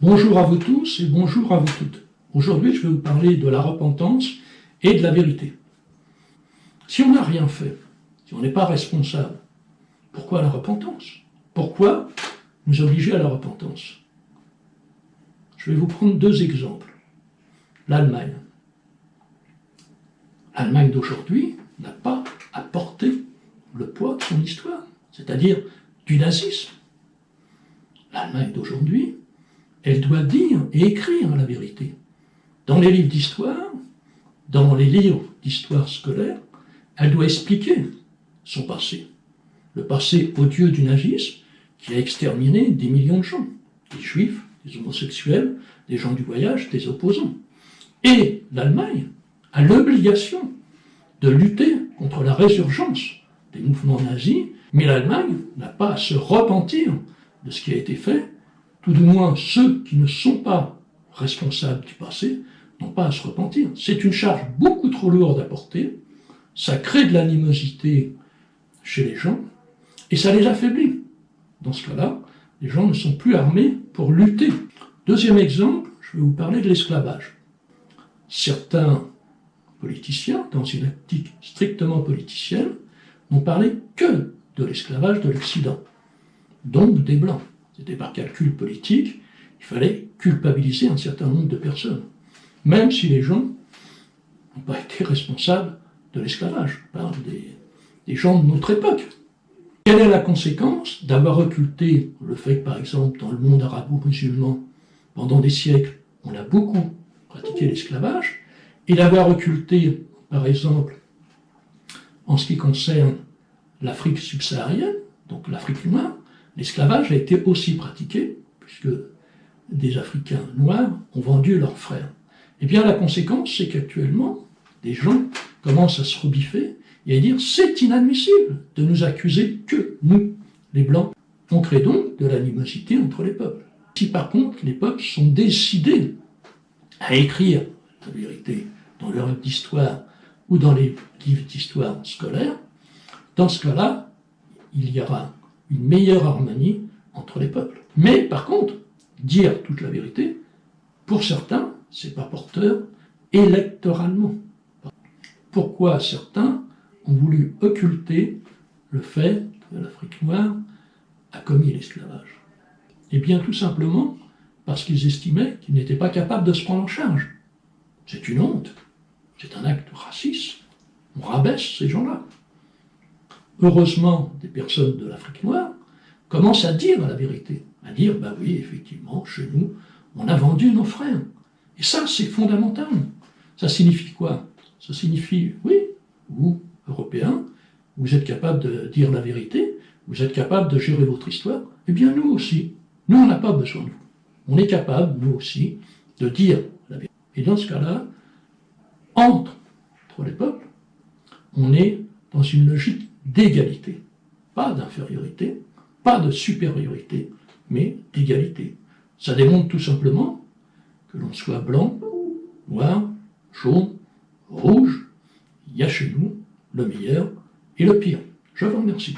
Bonjour à vous tous et bonjour à vous toutes. Aujourd'hui, je vais vous parler de la repentance et de la vérité. Si on n'a rien fait, si on n'est pas responsable, pourquoi la repentance? Pourquoi nous obliger à la repentance? Je vais vous prendre deux exemples. L'Allemagne. L'Allemagne d'aujourd'hui n'a pas à porter le poids de son histoire, c'est-à-dire du nazisme. L'Allemagne d'aujourd'hui, elle doit dire et écrire la vérité. Dans les livres d'histoire, dans les livres d'histoire scolaire, elle doit expliquer son passé. Le passé odieux du nazisme qui a exterminé des millions de gens, des juifs, des homosexuels, des gens du voyage, des opposants. Et l'Allemagne a l'obligation de lutter contre la résurgence des mouvements nazis, mais l'Allemagne n'a pas à se repentir de ce qui a été fait. Tout du moins, ceux qui ne sont pas responsables du passé n'ont pas à se repentir. C'est une charge beaucoup trop lourde à porter, ça crée de l'animosité chez les gens, et ça les affaiblit. Dans ce cas-là, les gens ne sont plus armés pour lutter. Deuxième exemple, je vais vous parler de l'esclavage. Certains politiciens, dans une optique strictement politicienne, n'ont parlé que de l'esclavage de l'Occident, donc des Blancs. C'était par calcul politique, il fallait culpabiliser un certain nombre de personnes, même si les gens n'ont pas été responsables de l'esclavage. Je parle des gens de notre époque. Quelle est la conséquence d'avoir occulté le fait que, par exemple, dans le monde arabo-musulman, pendant des siècles, on a beaucoup pratiqué l'esclavage, et d'avoir occulté, par exemple, en ce qui concerne l'Afrique subsaharienne, donc l'Afrique noire, l'esclavage a été aussi pratiqué, puisque des Africains noirs ont vendu leurs frères. Eh bien, la conséquence, c'est qu'actuellement, des gens commencent à se rebiffer et à dire « c'est inadmissible de nous accuser que nous, les Blancs ». On crée donc de l'animosité entre les peuples. Si par contre, les peuples sont décidés à écrire la vérité dans leur livre d'histoire ou dans les livres d'histoire scolaires, dans ce cas-là, il y aura une meilleure harmonie entre les peuples. Mais par contre, dire toute la vérité, pour certains, c'est pas porteur électoralement. Pourquoi certains ont voulu occulter le fait que l'Afrique noire a commis l'esclavage? Eh bien, tout simplement parce qu'ils estimaient qu'ils n'étaient pas capables de se prendre en charge. C'est une honte, c'est un acte raciste. On rabaisse ces gens-là. Heureusement, des personnes de l'Afrique noire commencent à dire la vérité, à dire, bah oui, effectivement, chez nous, on a vendu nos frères. Et ça, c'est fondamental. Ça signifie quoi? Ça signifie, oui, vous, Européens, vous êtes capables de dire la vérité, vous êtes capables de gérer votre histoire, eh bien nous aussi. Nous, on n'a pas besoin de vous. On est capable, nous aussi, de dire la vérité. Et dans ce cas-là, entre les peuples, on est dans une logique d'égalité, pas d'infériorité, pas de supériorité, mais d'égalité. Ça démontre tout simplement que l'on soit blanc, noir, jaune, rouge, il y a chez nous le meilleur et le pire. Je vous remercie.